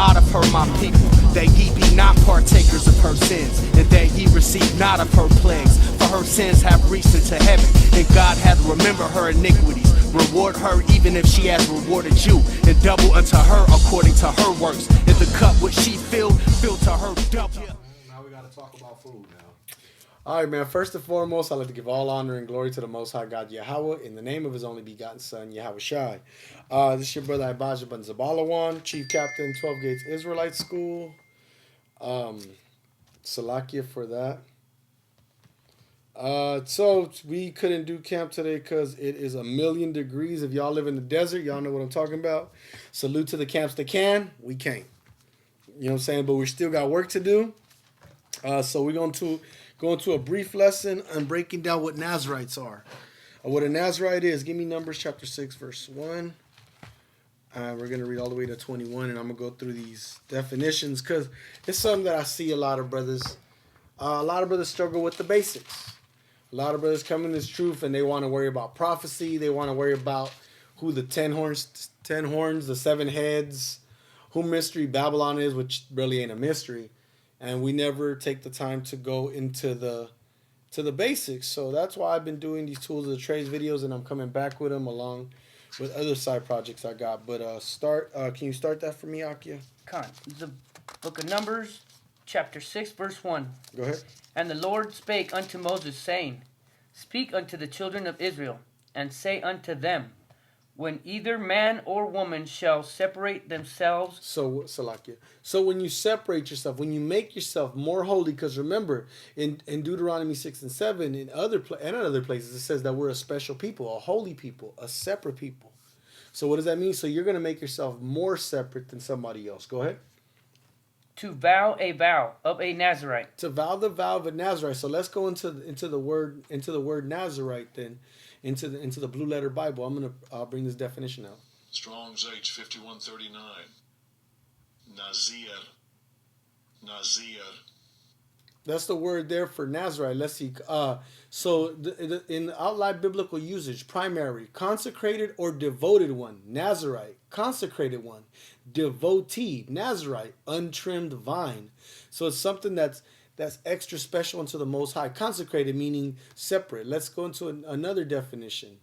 out of her my people, that ye be not partakers of her sins, and that ye receive not of her plagues. For her sins have reached into heaven, and God hath remembered her iniquities. Reward her even if she has rewarded you, and double unto her according to her works. And the cup which she filled to her double. Now we got to talk about food now. All right, man. First and foremost, I'd like to give all honor and glory to the Most High God, YHWH, in the name of His only begotten Son, YHWH. This is your brother IBADYAH Dagrz, Chief Captain, 12 Gates Israelite School. Salakia for that. So we couldn't do camp today because it is 1,000,000 degrees. If y'all live in the desert, y'all know what I'm talking about. Salute to the camps that can. We can't. You know what I'm saying? But we still got work to do. So we're going to go into a brief lesson on breaking down what Nazarites are. What a Nazarite is. Give me Numbers chapter 6, verse 1. We're going to read all the way to 21, and I'm going to go through these definitions because it's something that I see a lot of brothers. A lot of brothers struggle with the basics. A lot of brothers come in this truth, and they want to worry about prophecy. They want to worry about who the 10 horns, the 7 heads, who Mystery Babylon is, which really ain't a mystery. And we never take the time to go into the basics. So that's why I've been doing these Tools of the Trades videos, and I'm coming back with them along with other side projects I got. But can you start that for me, Akia? Khan, the book of Numbers, chapter 6, verse 1. Go ahead. And the Lord spake unto Moses, saying, Speak unto the children of Israel, and say unto them, when either man or woman shall separate themselves. So, Salakia. So when you separate yourself, when you make yourself more holy, because remember, in Deuteronomy 6 and 7, in other places, it says that we're a special people, a holy people, a separate people. So what does that mean? So you're going to make yourself more separate than somebody else. Go ahead. To vow a vow of a Nazarite. To vow the vow of a Nazarite. So let's go into the word Nazarite then. Into the Blue Letter Bible. I'm gonna bring this definition out. Strong's H 5139. Nazir. That's the word there for Nazarite. Let's see. So in outline biblical usage, primary, consecrated or devoted one. Nazarite, consecrated one. Devotee, Nazarite, untrimmed vine. So it's something that's extra special unto the Most High. Consecrated meaning separate. Let's go into another definition.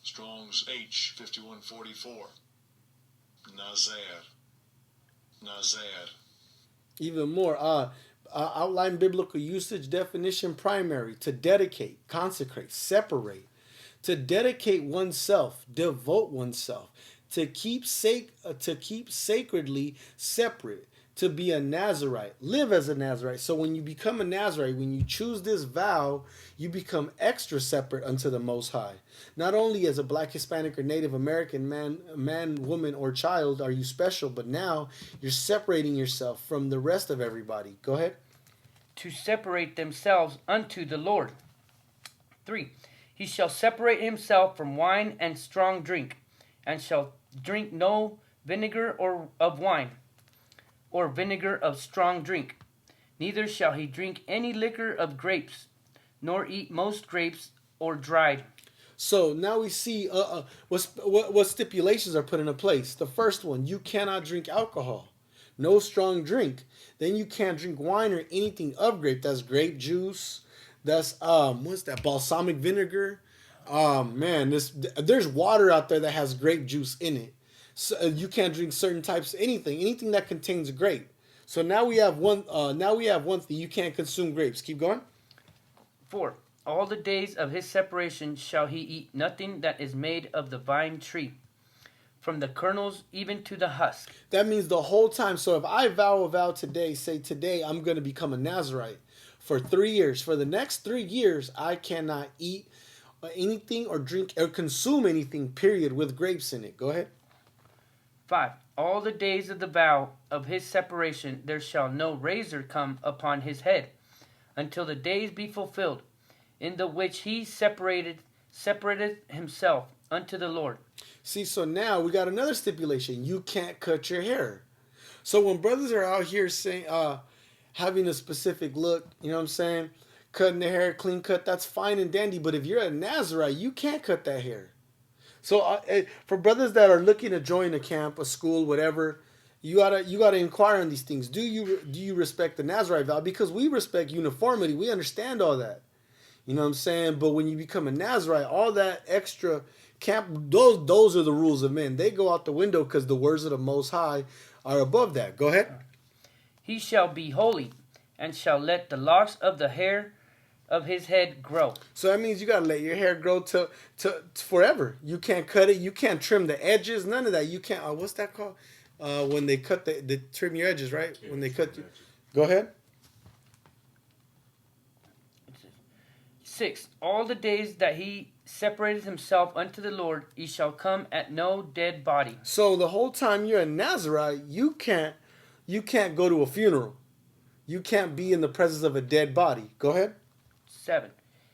Strong's H 5144. Nazar. Even more. Outline biblical usage definition primary. To dedicate, consecrate, separate. To dedicate oneself, devote oneself. To keep sacredly separate. To be a Nazarite, live as a Nazarite. So when you become a Nazarite, when you choose this vow, you become extra separate unto the Most High. Not only as a Black, Hispanic, or Native American man, woman, or child are you special, but now you're separating yourself from the rest of everybody. Go ahead. To separate themselves unto the Lord. 3. He shall separate himself from wine and strong drink, and shall drink no vinegar or of wine, or vinegar of strong drink. Neither shall he drink any liquor of grapes, nor eat most grapes or dried. So now we see what stipulations are put into place. The first one, you cannot drink alcohol. No strong drink. Then you can't drink wine or anything of grape. That's grape juice. That's what's that? Balsamic vinegar. Man, there's water out there that has grape juice in it. So you can't drink certain types of anything that contains grape. So now we have one thing, you can't consume grapes. Keep going. 4. All the days of his separation shall he eat nothing that is made of the vine tree, from the kernels even to the husk. That means the whole time. So if I vow a vow today, say today I'm going to become a Nazarite for 3 years. For the next 3 years, I cannot eat anything or drink or consume anything, period, with grapes in it. Go ahead. 5. All the days of the vow of his separation there shall no razor come upon his head, until the days be fulfilled, in the which he separated himself unto the Lord. See, so now we got another stipulation. You can't cut your hair. So when brothers are out here saying, having a specific look, you know what I'm saying? Cutting the hair, clean cut, that's fine and dandy. But if you're a Nazarite, you can't cut that hair. So for brothers that are looking to join a camp, a school, whatever, You gotta inquire on these things. Do you respect the Nazarite vow? Because we respect uniformity. We understand all that. You know what I'm saying? But when you become a Nazarite, all that extra camp, those are the rules of men. They go out the window because the words of the Most High are above that. Go ahead. He shall be holy, and shall let the locks of the hair of his head grow. So that means you gotta let your hair grow to forever. You can't cut it. You can't trim the edges. None of that. You can't. What's that called? When they cut the trim your edges, right? When they cut you. Go ahead. 6. All the days that he separated himself unto the Lord, he shall come at no dead body. So the whole time you're a Nazarite, you can't go to a funeral. You can't be in the presence of a dead body. Go ahead. 7.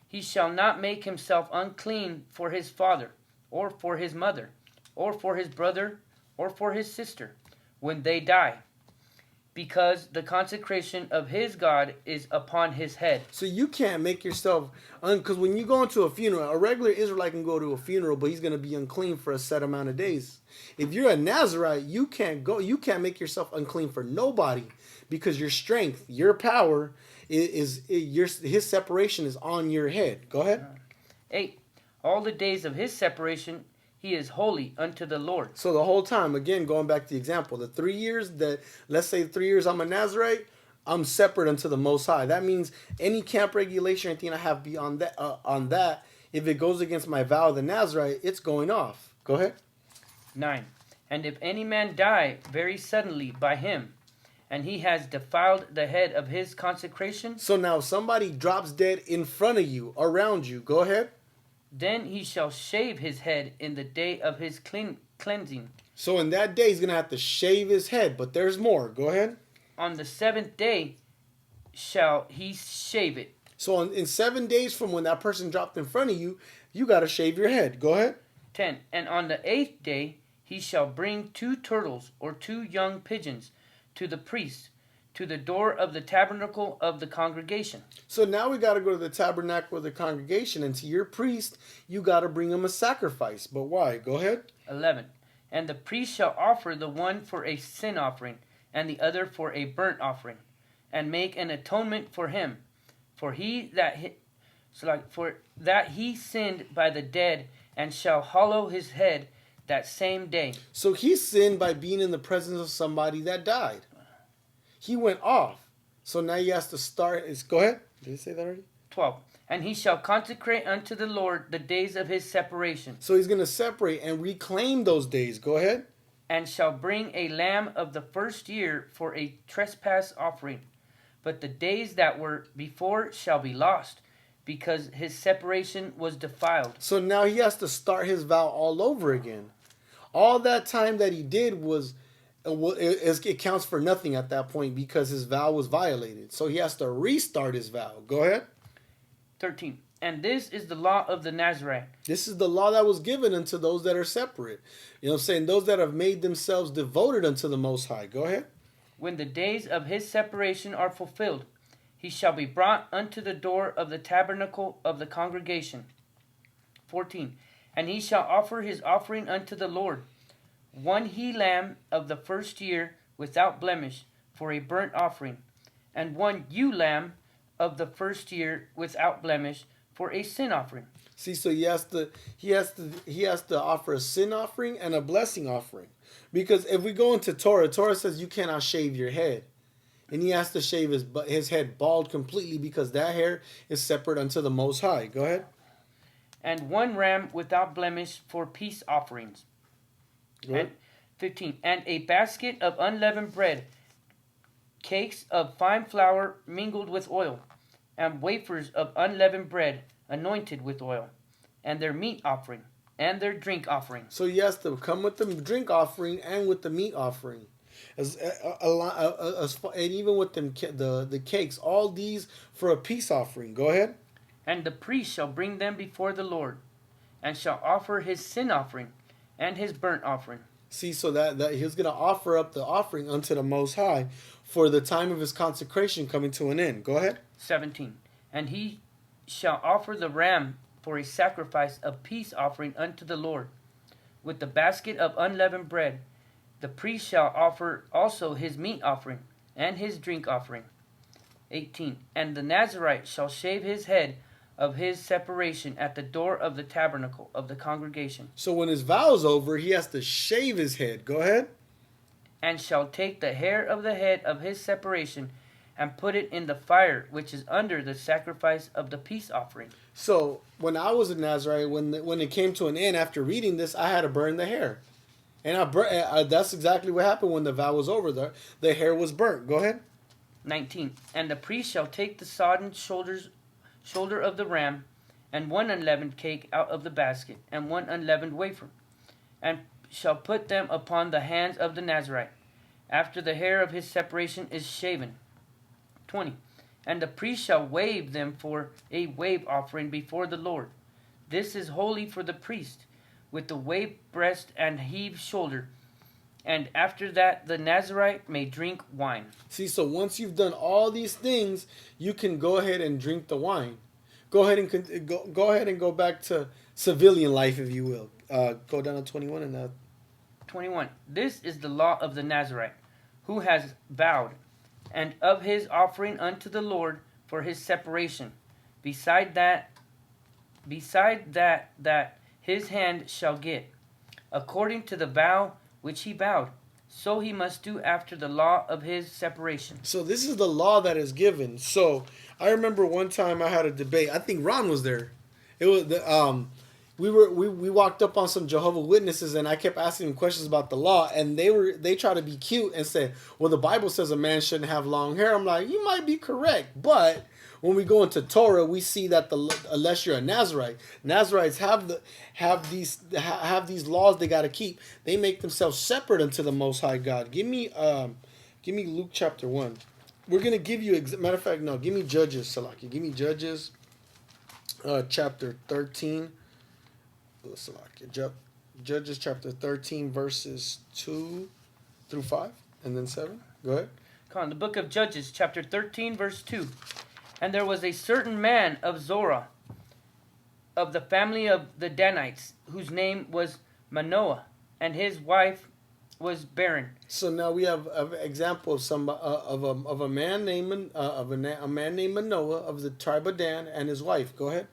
He shall not make himself unclean for his father, or for his mother, or for his brother, or for his sister, when they die, because the consecration of his God is upon his head. So you can't make yourself, because when you go into a funeral, a regular Israelite can go to a funeral, but he's going to be unclean for a set amount of days. If you're a Nazarite, you can't make yourself unclean for nobody, because your strength, your power, his separation is on your head. Go ahead. 8. All the days of his separation he is holy unto the Lord. So the whole time, again, going back to the example, the 3 years let's say 3 years I'm a Nazarite, I'm separate unto the Most High. That means any camp regulation, anything I have beyond that, on that, if it goes against my vow of the Nazarite, it's going off. Go ahead. 9. And if any man die very suddenly by him, and he has defiled the head of his consecration. So now somebody drops dead in front of you, around you. Go ahead. Then he shall shave his head in the day of his cleansing. So in that day, he's going to have to shave his head. But there's more. Go ahead. On the 7th day shall he shave it. So in 7 days from when that person dropped in front of you, you got to shave your head. Go ahead. 10. And on the 8th day he shall bring 2 turtles or 2 young pigeons to the priest, to the door of the tabernacle of the congregation. So now we got to go to the tabernacle of the congregation, and to your priest, you got to bring him a sacrifice. But why? Go ahead. 11. And the priest shall offer the one for a sin offering, and the other for a burnt offering, and make an atonement for him, for that he sinned by the dead, and shall hallow his head that same day. So he sinned by being in the presence of somebody that died. He went off. So now he has to start. Go ahead. Did he say that already? 12. And he shall consecrate unto the Lord the days of his separation. So he's going to separate and reclaim those days. Go ahead. And shall bring a lamb of the first year for a trespass offering. But the days that were before shall be lost, because his separation was defiled. So now he has to start his vow all over again. All that time that he did it counts for nothing at that point, because his vow was violated. So he has to restart his vow. Go ahead. 13. And this is the law of the Nazarite. This is the law that was given unto those that are separate. You know what I'm saying? Those that have made themselves devoted unto the Most High. Go ahead. When the days of his separation are fulfilled, he shall be brought unto the door of the tabernacle of the congregation. 14. And he shall offer his offering unto the Lord, 1 he-lamb of the first year without blemish for a burnt offering, and 1 ewe-lamb of the first year without blemish for a sin offering. See, so he has to offer a sin offering and a blessing offering. Because if we go into Torah says you cannot shave your head. And he has to shave his head bald completely, because that hair is separate unto the Most High. Go ahead. And 1 ram without blemish for peace offerings. And 15. And a basket of unleavened bread, cakes of fine flour mingled with oil, and wafers of unleavened bread anointed with oil, and their meat offering, and their drink offering. So he has to come with the drink offering and with the meat offering. And even with them, the cakes, all these for a peace offering. Go ahead. And the priest shall bring them before the Lord, and shall offer his sin offering and his burnt offering. See, so that he's going to offer up the offering unto the Most High for the time of his consecration coming to an end. Go ahead. 17. And he shall offer the ram for a sacrifice of peace offering unto the Lord, with the basket of unleavened bread, The priest shall offer also his meat offering and his drink offering. 18. And the Nazarite shall shave his head of his separation at the door of the tabernacle of the congregation, So when his vow's over, he has to shave his head. Go ahead. and shall take the hair of the head of his separation and put it in the fire which is under the sacrifice of the peace offering. So when I was a Nazarite, when it came to an end after reading this, I had to burn the hair, and that's exactly what happened when the vow was over. The hair was burnt. Go ahead. 19. And the priest shall take the sodden shoulder of the ram, and one unleavened cake out of the basket, and one unleavened wafer, and shall put them upon the hands of the Nazarite, after the hair of his separation is shaven. 20. And the priest shall wave them for a wave offering before the Lord. This is holy for the priest, with the waved breast and heaved shoulder. And after that the Nazarite may drink wine. See, so once you've done all these things, you can go ahead and drink the wine. Go ahead and go back to civilian life, if you will. Go down to 21 and 21. This is the law of the Nazarite, who has vowed, and of his offering unto the Lord for his separation. Beside that his hand shall get, according to the vow which he vowed, so he must do after the law of his separation. So this is the law that is given. So I remember one time I had a debate. I think Ron was there. It was we walked up on some Jehovah's Witnesses, and I kept asking them questions about the law, and they tried to be cute and say, well, the Bible says a man shouldn't have long hair. I'm like, you might be correct, but when we go into Torah, we see that unless you're a Nazarite, Nazarites have these laws they got to keep. They make themselves separate unto the Most High God. Give me Luke chapter 1. We're gonna give you matter of fact, no, give me Judges, Salaki. Give me Judges, chapter 13. Judges chapter 13 verses 2 through 5 and then 7. Go ahead. Come on, the book of Judges, chapter 13, verse 2. And there was a certain man of Zorah, of the family of the Danites, whose name was Manoah, and his wife was barren. So now we have an example of a man named Manoah of the tribe of Dan and his wife. Go ahead.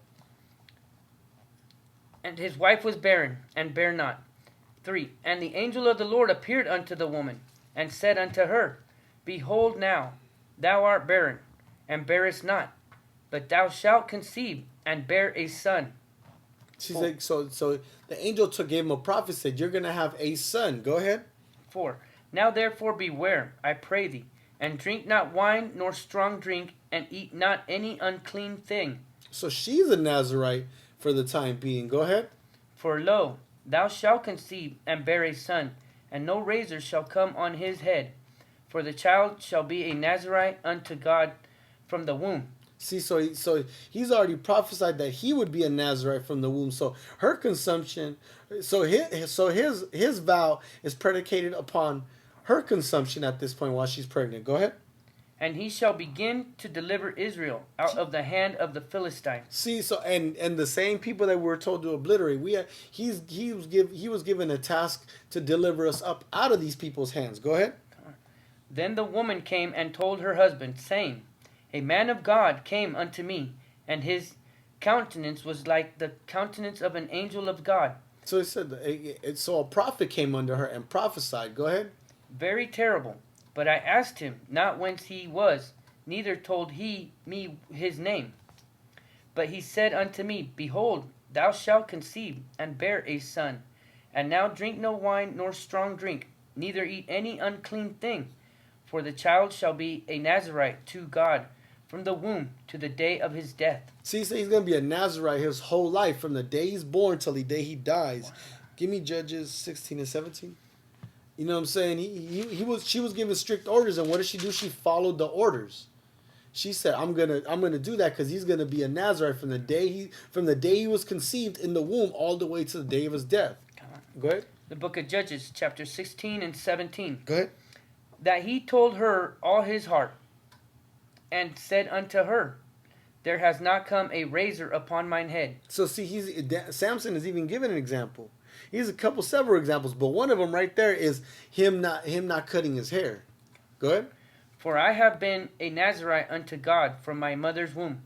And his wife was barren, and bare not. 3. And the angel of the Lord appeared unto the woman, and said unto her, Behold now, thou art barren, and bearest not, but thou shalt conceive, and bear a son. She's like, so the angel gave him a prophecy, said, you're going to have a son. Go ahead. 4. Now therefore beware, I pray thee, and drink not wine nor strong drink, and eat not any unclean thing. So she's a Nazarite for the time being. Go ahead. For lo, thou shalt conceive, and bear a son, and no razor shall come on his head. For the child shall be a Nazarite unto God from the womb. See, so he's already prophesied that he would be a Nazarite from the womb. So her consumption, his vow is predicated upon her consumption at this point while she's pregnant. Go ahead. And he shall begin to deliver Israel out of the hand of the Philistines. See, so and the same people that we were told to obliterate, he was given a task to deliver us up out of these people's hands. Go ahead. Then the woman came and told her husband, saying, A man of God came unto me, and his countenance was like the countenance of an angel of God. So it said, so a prophet came under her and prophesied. Go ahead. Very terrible. But I asked him not whence he was, neither told he me his name. But he said unto me, Behold, thou shalt conceive, and bear a son. And now drink no wine nor strong drink, neither eat any unclean thing. For the child shall be a Nazarite to God from the womb to the day of his death. See, so he's going to be a Nazarite his whole life, from the day he's born till the day he dies. Wow. Give me Judges 16 and 17. You know what I'm saying? She was given strict orders, and what did she do? She followed the orders. She said, "I'm gonna do that because he's gonna be a Nazarite from the day he was conceived in the womb all the way to the day of his death." Go ahead. The book of Judges, chapter 16 and 17. Go ahead. That he told her all his heart, and said unto her, There has not come a razor upon mine head. So see, Samson is even given an example. Here's a couple, several examples, but one of them right there is him not cutting his hair. Go ahead. For I have been a Nazarite unto God from my mother's womb.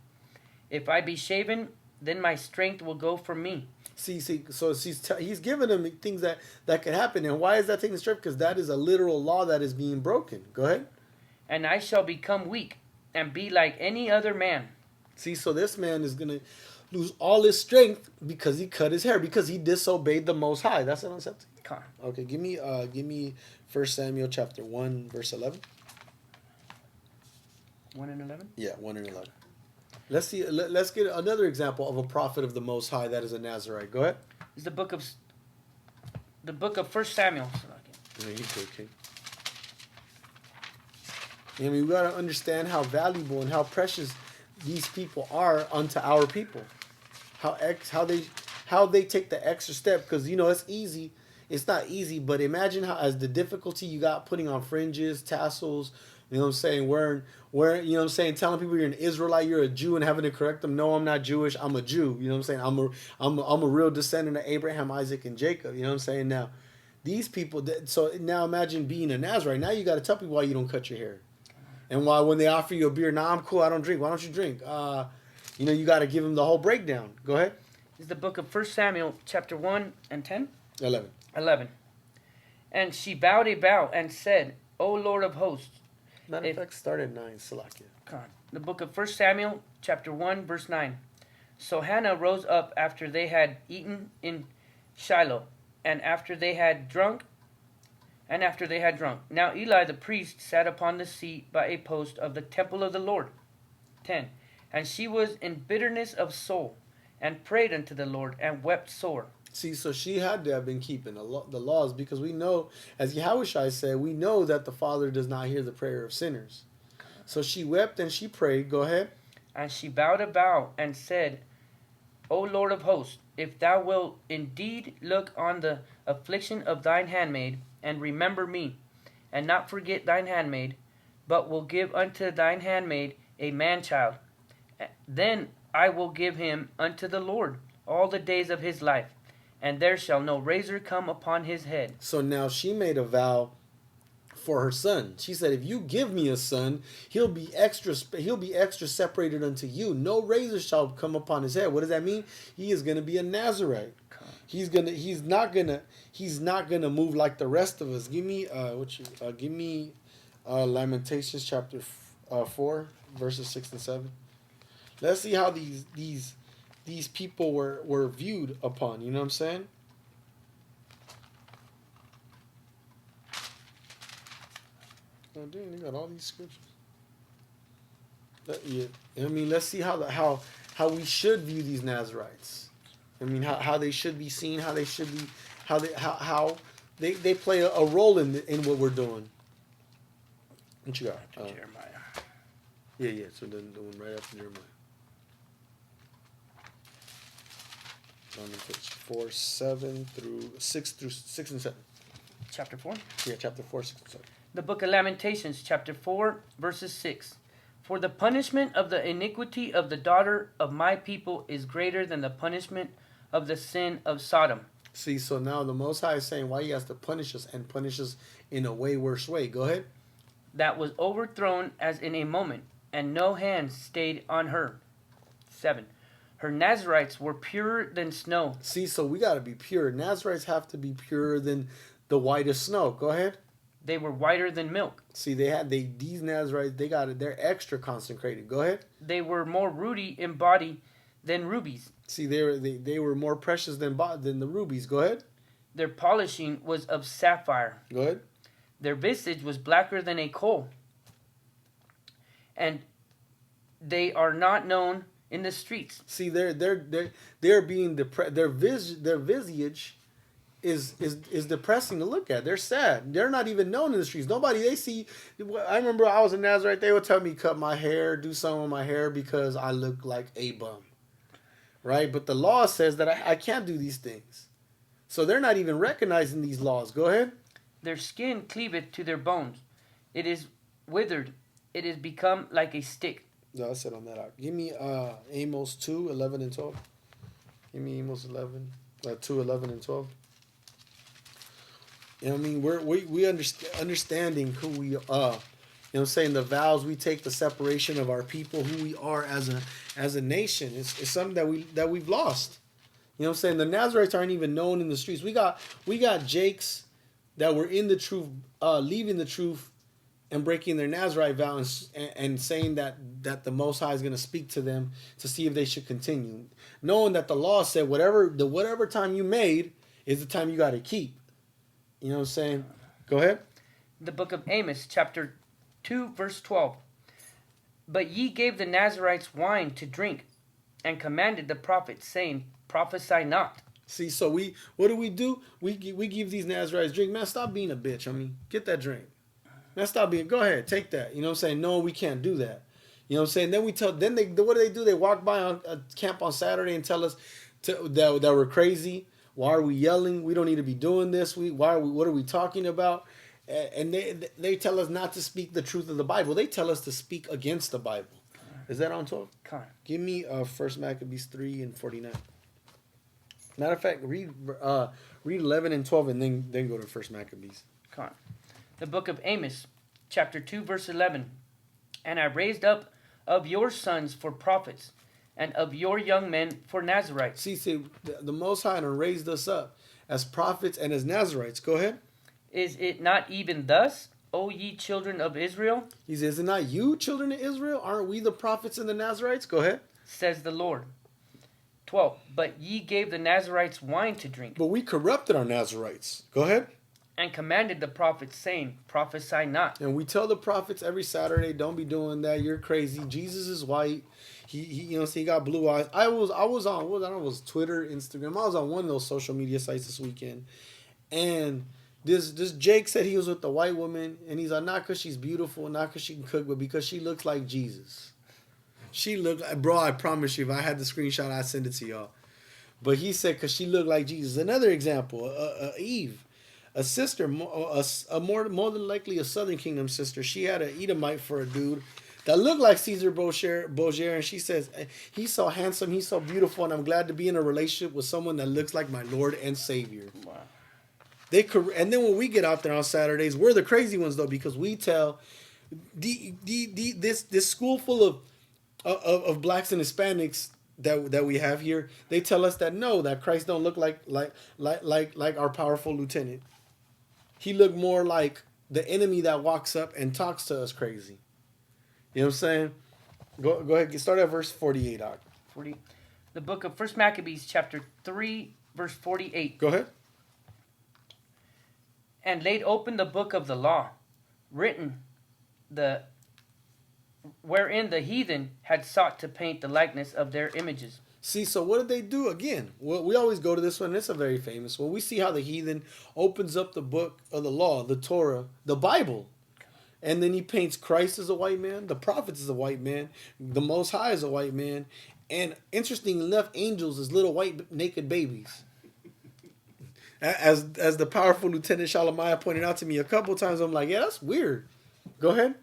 If I be shaven, then my strength will go from me. See, so he's giving them things that could happen. And why is that taking strength? Because that is a literal law that is being broken. Go ahead. And I shall become weak and be like any other man. See, so this man is going to lose all his strength because he cut his hair, because he disobeyed the Most High. That's what I'm saying. Okay, give me 1 Samuel chapter 1, verse 11. 1 and 11? Yeah, 1 and 11. Let's see. Let's get another example of a prophet of the Most High that is a Nazarite. Go ahead. It's the book of 1 Samuel. Yeah, you go, King. I mean, we got to understand how valuable and how precious these people are unto our people. How they take the extra step, because it's easy. It's not easy, but imagine how, as the difficulty you got putting on fringes, tassels, you know what I'm saying, wearing, you know what I'm saying, telling people you're an Israelite, you're a Jew, and having to correct them. No, I'm not Jewish. I'm a Jew. You know what I'm saying? I'm a real descendant of Abraham, Isaac, and Jacob. You know what I'm saying? Now, these people. So now imagine being a Nazarite. Now you got to tell people why you don't cut your hair, and why when they offer you a beer, nah, I'm cool. I don't drink. Why don't you drink? You got to give them the whole breakdown. Go ahead. It's the book of 1 Samuel, chapter 1 and 10? 11. And she bowed a bow and said, O Lord of hosts. Matter of fact, start at 9, Salakia. The book of 1 Samuel, chapter 1, verse 9. So Hannah rose up after they had eaten in Shiloh, and after they had drunk. Now Eli the priest sat upon the seat by a post of the temple of the Lord. 10. And she was in bitterness of soul, and prayed unto the Lord, and wept sore. See, so she had to have been keeping the laws, because we know, as YHWH said, we know that the Father does not hear the prayer of sinners. So she wept and she prayed. Go ahead. And she bowed a bow and said, O Lord of hosts, if thou wilt indeed look on the affliction of thine handmaid, and remember me, and not forget thine handmaid, but will give unto thine handmaid a man-child, then I will give him unto the Lord all the days of his life, and there shall no razor come upon his head. So now she made a vow for her son. She said, if you give me a son, he'll be extra separated unto you. No razor shall come upon his head. What does that mean? He is going to be a Nazarite. He's not gonna move like the rest of us. Give me Lamentations chapter 4 verses 6 and 7. Let's see how these people were viewed upon. You know what I'm saying? Oh, dang, they got all these scriptures. I mean, let's see how we should view these Nazarites. I mean, how they should be seen, how they should be, how they play a role in what we're doing. What you got? Jeremiah. Yeah. So then the one right after Jeremiah. On page 4, 7 through 6 and 7. Chapter 4? Yeah, chapter 4, 6 and 7. The book of Lamentations, chapter 4, verses 6. For the punishment of the iniquity of the daughter of my people is greater than the punishment of the sin of Sodom. See, so now the Most High is saying why he has to punish us, and punish us in a way worse way. Go ahead. That was overthrown as in a moment, and no hand stayed on her. 7. Her Nazarites were purer than snow. See, so we got to be pure. Nazarites have to be purer than the whitest snow. Go ahead. They were whiter than milk. See, these Nazarites, they're extra consecrated. Go ahead. They were more ruddy in body than rubies. See, they were more precious than the rubies. Go ahead. Their polishing was of sapphire. Go ahead. Their visage was blacker than a coal. And they are not known in the streets. See, they're being depressed. Their visage is depressing to look at. They're sad. They're not even known in the streets. Nobody they see. I remember I was a Nazarite. They would tell me cut my hair, do something with my hair because I look like a bum, right? But the law says that I can't do these things, so they're not even recognizing these laws. Go ahead. Their skin cleaveth to their bones. It is withered. It is become like a stick. No, I said on that out. Give me Amos 2, 11 and 12. Give me Amos 2, 11 and 12. You know what I mean? We understanding who we are. You know what I'm saying? The vows we take, the separation of our people, who we are as a nation. It's something that we've lost. You know what I'm saying? The Nazarites aren't even known in the streets. We got Jakes that were in the truth, leaving the truth and breaking their Nazarite vow and saying that the Most High is going to speak to them to see if they should continue. Knowing that the law said whatever time you made is the time you got to keep. You know what I'm saying? Go ahead. The book of Amos, chapter 2, verse 12. But ye gave the Nazarites wine to drink, and commanded the prophets, saying, prophesy not. See, so what do? We give these Nazarites drink. Man, stop being a bitch. I mean, get that drink. Man, stop being. Go ahead, take that. You know what I'm saying? No, we can't do that. You know what I'm saying? Then what do? They walk by on a camp on Saturday and tell us that we're crazy. Why are we yelling? We don't need to be doing this. What are we talking about? And they tell us not to speak the truth of the Bible. They tell us to speak against the Bible. Is that on 12? Give me 1 Maccabees 3:49. Matter of fact, read 11 and 12 and then go to 1 Maccabees. The book of Amos, chapter 2, verse 11. And I raised up of your sons for prophets, and of your young men for Nazarites. See, the Most High raised us up as prophets and as Nazarites. Go ahead. Is it not even thus, O ye children of Israel? He says, is it not you, children of Israel? Aren't we the prophets and the Nazarites? Go ahead. Says the Lord. 12. But ye gave the Nazarites wine to drink. But we corrupted our Nazarites. Go ahead. And commanded the prophets, saying, prophesy not. And we tell the prophets every Saturday, don't be doing that. You're crazy. Jesus is white. He got blue eyes. I was on, I don't know, it was Twitter, Instagram. I was on one of those social media sites this weekend. And this Jake said he was with the white woman. And he's like, not because she's beautiful, not because she can cook, but because she looks like Jesus. She looked like, bro, I promise you, if I had the screenshot, I'd send it to y'all. But he said, because she looked like Jesus. Another example, Eve. A sister, more than likely a Southern Kingdom sister. She had an Edomite for a dude that looked like Caesar Borgia, and she says, he's so handsome, he's so beautiful, and I'm glad to be in a relationship with someone that looks like my Lord and Savior. Wow. And then when we get out there on Saturdays, we're the crazy ones though, because we tell this school full of blacks and Hispanics that we have here, they tell us that Christ don't look like our powerful lieutenant. He looked more like the enemy that walks up and talks to us crazy. You know what I'm saying? Go ahead. Start at verse 48, Doc. 40. The book of 1 Maccabees, chapter 3, verse 48. Go ahead. And laid open the book of the law, written wherein the heathen had sought to paint the likeness of their images. See, so what did they do again? Well, we always go to this one. It's a very famous one. We see how the heathen opens up the book of the law, the Torah, the Bible. And then he paints Christ as a white man, the prophets as a white man, the Most High as a white man, and interestingly enough, angels as little white naked babies. As the powerful Lieutenant Shalomaya pointed out to me a couple times, I'm like, yeah, that's weird. Go ahead.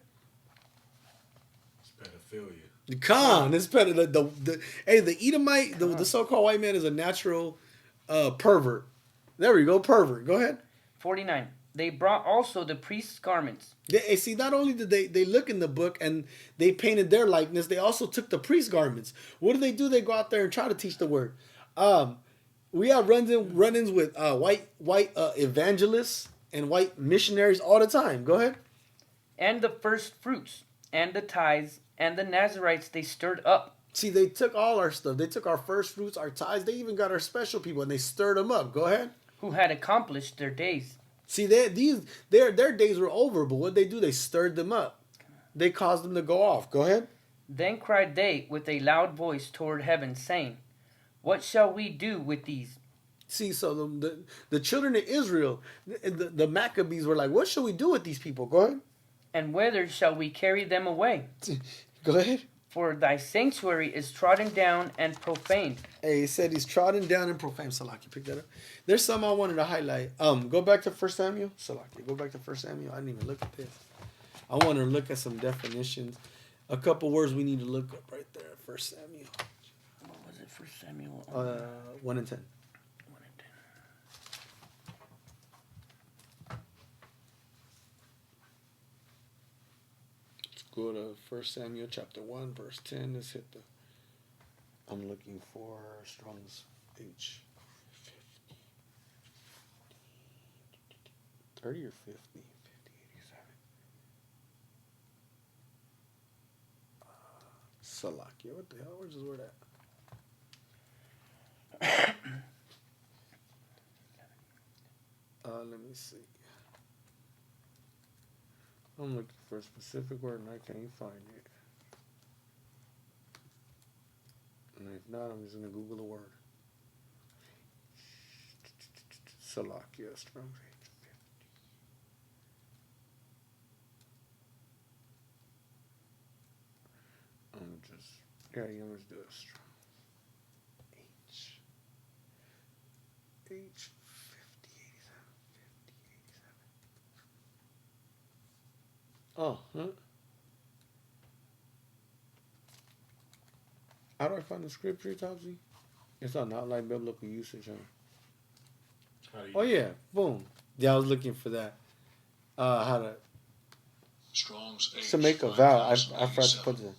It's pedophilia. It's better. The Edomite, the so-called white man is a natural pervert. There we go, pervert. Go ahead. 49. They brought also the priest's garments. See, not only did they look in the book and they painted their likeness, they also took the priest's garments. What do? They go out there and try to teach the word. We have run-ins with white evangelists and white missionaries all the time. Go ahead. And the first fruits, and the tithes, and the Nazarites they stirred up. See, they took all our stuff. They took our first fruits, our tithes. They even got our special people, and they stirred them up. Go ahead. Who had accomplished their days. See, their days were over, but what they do, they stirred them up. They caused them to go off. Go ahead. Then cried they with a loud voice toward heaven, saying, what shall we do with these? See, so the children of Israel, the Maccabees were like, what shall we do with these people? Go ahead. And whither shall we carry them away? Go ahead. For thy sanctuary is trodden down and profaned. Hey, he said he's trodden down and profaned. Salaki, pick that up. There's some I wanted to highlight. Go back to 1 Samuel. Salaki, go back to 1 Samuel. I didn't even look at this. I want to look at some definitions. A couple words we need to look up right there. 1 Samuel. What was it? 1 Samuel? 1 and 10. 1 and 10. go to 1 Samuel chapter 1, verse 10. Let's hit the... I'm looking for Strong's H. 30 or 50? 50, 87. Salakia. What the hell? Where's this word at? Let me see. I'm looking for a specific word and I can't find it. And if not, I'm just going to Google the word. Salakia, Strong's H. Let's do a strong H. H 50, 87. Oh, huh? How do I find the scripture, Topsy? It's on outline biblical usage, huh? Oh, yeah. Boom. Yeah, I was looking for that. How to... Strong's H. To make a vow. I forgot to put it.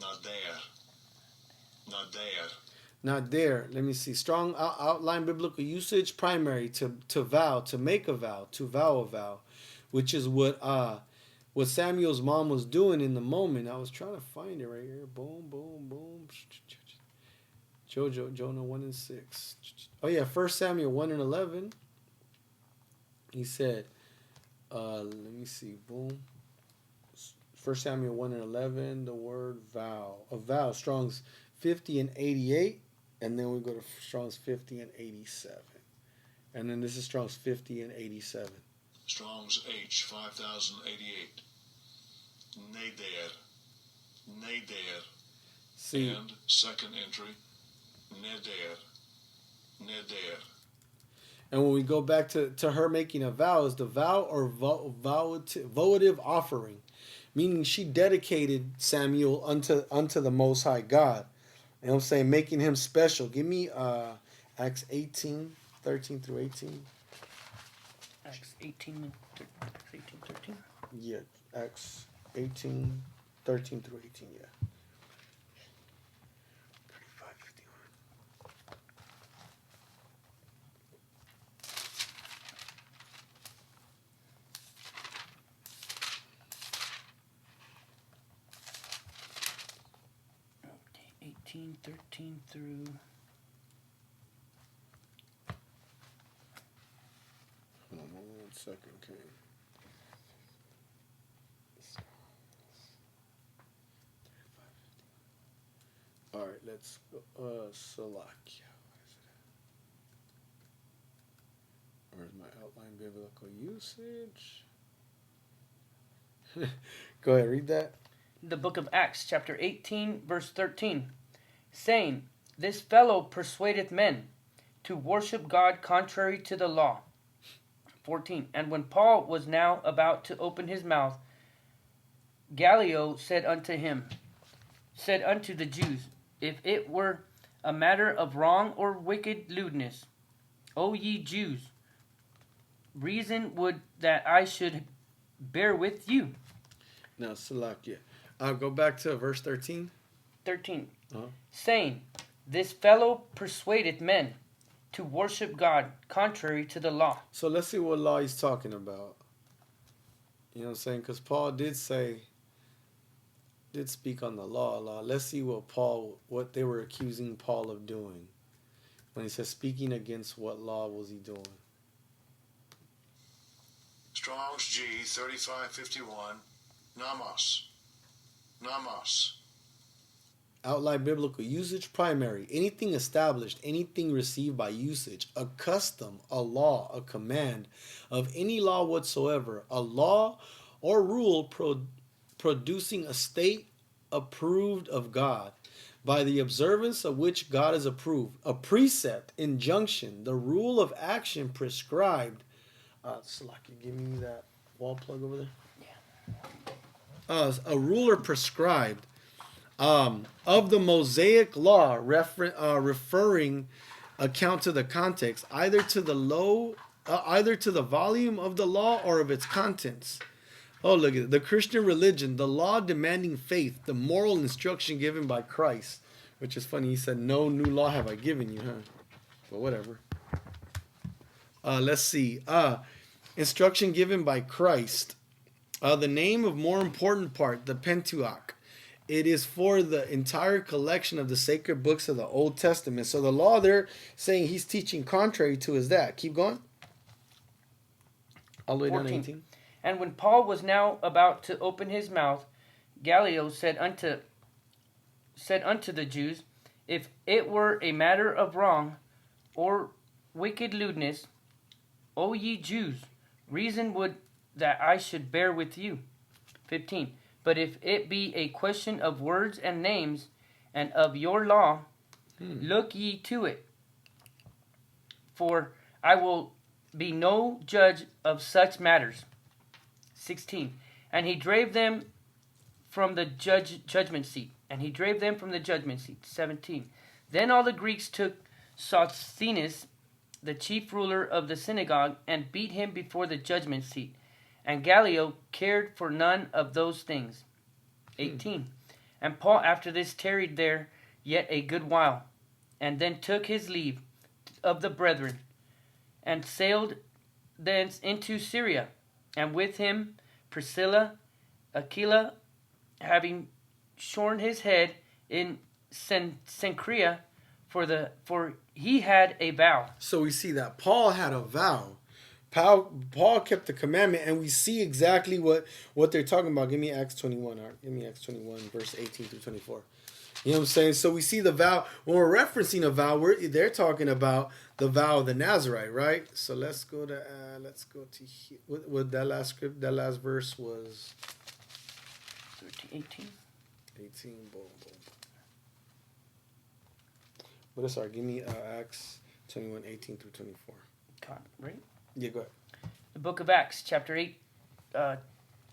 Not there. Not there. Not there. Let me see. Strong outline biblical usage. Primary. To vow. To make a vow. To vow a vow. Which is what Samuel's mom was doing in the moment. I was trying to find it right here. Boom, boom, boom. Jonah 1 and 6. Oh yeah, 1 Samuel 1 and 11. He said, let me see. Boom. 1 Samuel 1 and 11, the word vow. A vow, Strong's 50 and 88. And then we go to Strong's 50 and 87. And then this is Strong's 50 and 87. Strong's H, 5088. Neder. Neder. See. And second entry, Neder. Neder. And when we go back to her making a vow, is the vow or votive offering, meaning she dedicated Samuel unto the Most High God. You know what I'm saying? Making him special. Give me Acts 18, 13 through 18. Acts 18, 13. Yeah, Acts 18, 13 through 18, yeah. 35, 51. Okay, 18, 13 through... Hold on 1 second, okay. All right, let's go. Salakia. Where's my outline biblical usage? Go ahead, read that. The book of Acts, chapter 18, verse 13, saying, "This fellow persuadeth men to worship God contrary to the law." 14, and when Paul was now about to open his mouth, Gallio said unto the Jews, "If it were a matter of wrong or wicked lewdness, O ye Jews, reason would that I should bear with you." Now, Salakia. I'll go back to verse 13. 13, Uh-huh. saying, "This fellow persuadeth men to worship God contrary to the law." So let's see what law he's talking about. You know what I'm saying? Because Paul did speak on the law. Let's see what they were accusing Paul of doing. When he says speaking against what law was he doing? Strong's G, 3551. Namas. Namas. Outline biblical usage primary. Anything established, anything received by usage, a custom, a law, a command of any law whatsoever, a law or rule producing a state approved of God, by the observance of which God is approved, a precept, injunction, the rule of action prescribed. Salaki, give me that wall plug over there. A ruler prescribed of the Mosaic law, referring account to the context, either to the volume of the law or of its contents. Oh, look at it. The Christian religion, the law demanding faith, the moral instruction given by Christ. Which is funny. He said, no new law have I given you, huh? But whatever. Let's see. Instruction given by Christ. The name of more important part, the Pentateuch. It is for the entire collection of the sacred books of the Old Testament. So the law they're saying he's teaching contrary to is that. Keep going. All the way down to 18. And when Paul was now about to open his mouth, Gallio said unto the Jews, if it were a matter of wrong or wicked lewdness, O ye Jews, reason would that I should bear with you. 15. But if it be a question of words and names, and of your law, look ye to it. For I will be no judge of such matters. 16. And he drave them from the judgment seat. 17. Then all the Greeks took Sosthenes, the chief ruler of the synagogue, and beat him before the judgment seat. And Gallio cared for none of those things. 18. And Paul after this tarried there yet a good while, and then took his leave of the brethren, and sailed thence into Syria, and with him Priscilla, Aquila, having shorn his head in Cenchrea, for he had a vow. So we see that Paul had a vow. Paul kept the commandment, and we see exactly what they're talking about. Give me Acts 21. Art. Give me Acts 21, verse 18 through 24. You know what I'm saying? So we see the vow. When we're referencing a vow, they're talking about the vow of the Nazarite, right? So let's go to here. What that last script, that last verse was 13, 18. 18. Boom, boom. But sorry, give me Acts 21, 18 through 24. Right? Yeah, go ahead. The book of Acts, chapter 8,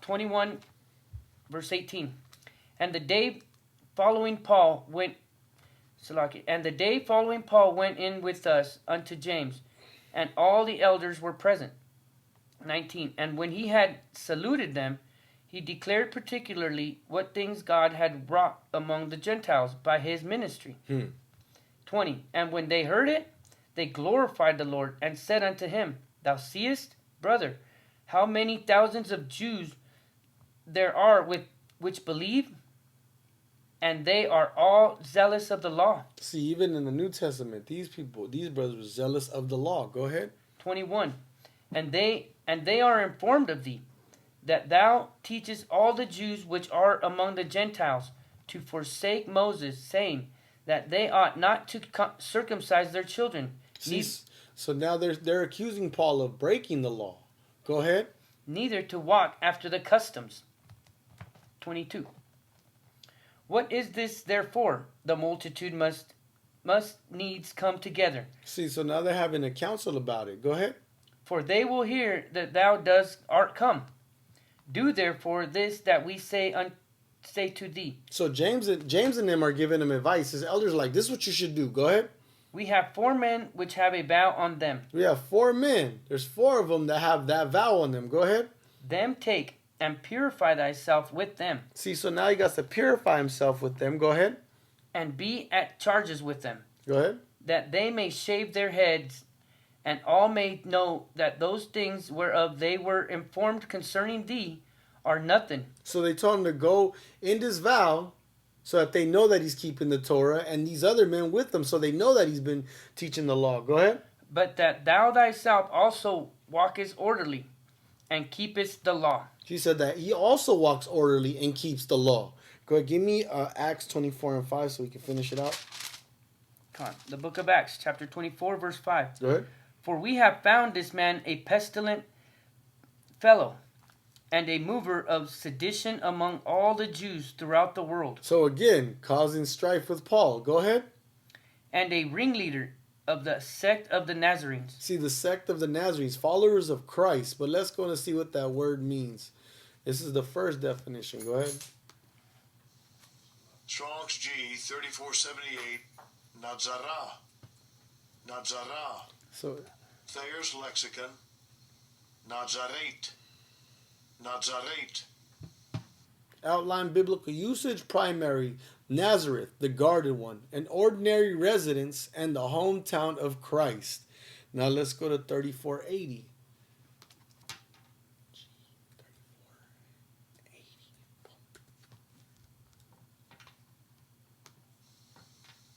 21, verse 18. And the day following Paul went in with us unto James, and all the elders were present. 19. And when he had saluted them, he declared particularly what things God had wrought among the Gentiles by his ministry. 20. And when they heard it, they glorified the Lord, and said unto him, Thou seest, brother, how many thousands of Jews there are which believe, and they are all zealous of the law. See, even in the New Testament, these brothers were zealous of the law. Go ahead. 21. And they are informed of thee, that thou teachest all the Jews which are among the Gentiles to forsake Moses, saying that they ought not to circumcise their children. So now they're accusing Paul of breaking the law. Go ahead. Neither to walk after the customs. 22. What is this therefore? The multitude must needs come together. See, so now they're having a council about it. Go ahead. For they will hear that thou art come. Do therefore this that we say to thee. So James and them are giving him advice. His elders are like, this is what you should do. Go ahead. We have 4 men which have a vow on them. We have 4 men. There's 4 of them that have that vow on them. Go ahead. Them take and purify thyself with them. See, so now he got to purify himself with them. Go ahead. And be at charges with them. Go ahead. That they may shave their heads, and all may know that those things whereof they were informed concerning thee are nothing. So they told him to go in this vow so that they know that he's keeping the Torah, and these other men with him so they know that he's been teaching the law. Go ahead. But that thou thyself also walkest orderly and keepest the law. She said that he also walks orderly and keeps the law. Go ahead, give me Acts 24 and 5 so we can finish it out. Come on. The book of Acts, chapter 24, verse 5. Go ahead. For we have found this man a pestilent fellow, and a mover of sedition among all the Jews throughout the world. So again, causing strife with Paul. Go ahead. And a ringleader of the sect of the Nazarenes. See, the sect of the Nazarenes, followers of Christ. But let's go and see what that word means. This is the first definition. Go ahead. Strong's G 3478. Nazarah. Nazarah. So Thayer's lexicon. Nazarite. nazarite, Outline biblical usage: primary, Nazareth, the guarded one, an ordinary residence and the hometown of Christ. Now let's go to 3480.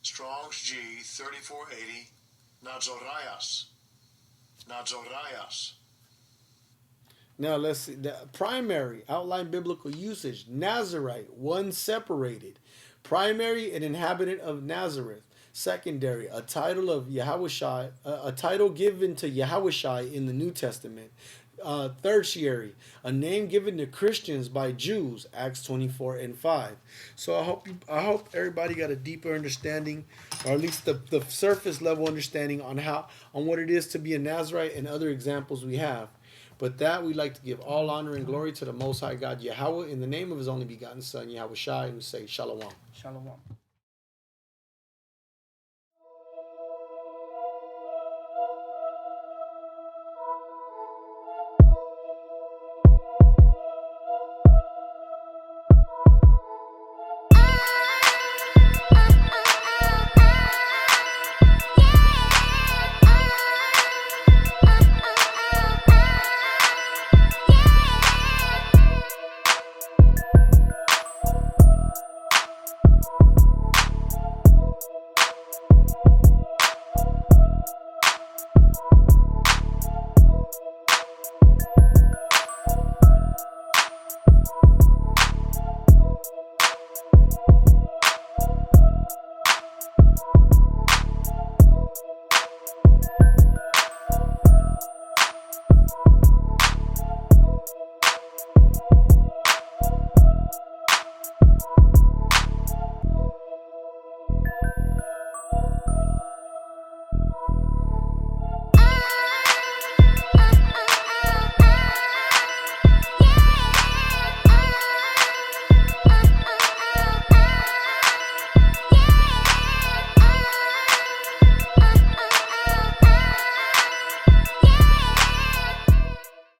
Strong's G 3480, nazarias, nazarias, Now let's see. The primary, outline biblical usage: Nazarite, one separated. Primary, an inhabitant of Nazareth. Secondary, a title of YHWH, a title given to YHWH in the New Testament. Tertiary, a name given to Christians by Jews, Acts 24 and 5. So I hope everybody got a deeper understanding, or at least the surface level understanding on what it is to be a Nazarite and other examples we have. But that we'd like to give all honor and glory to the Most High God Yahweh in the name of His only begotten Son, YHWH, and we say Shalom. Shalom.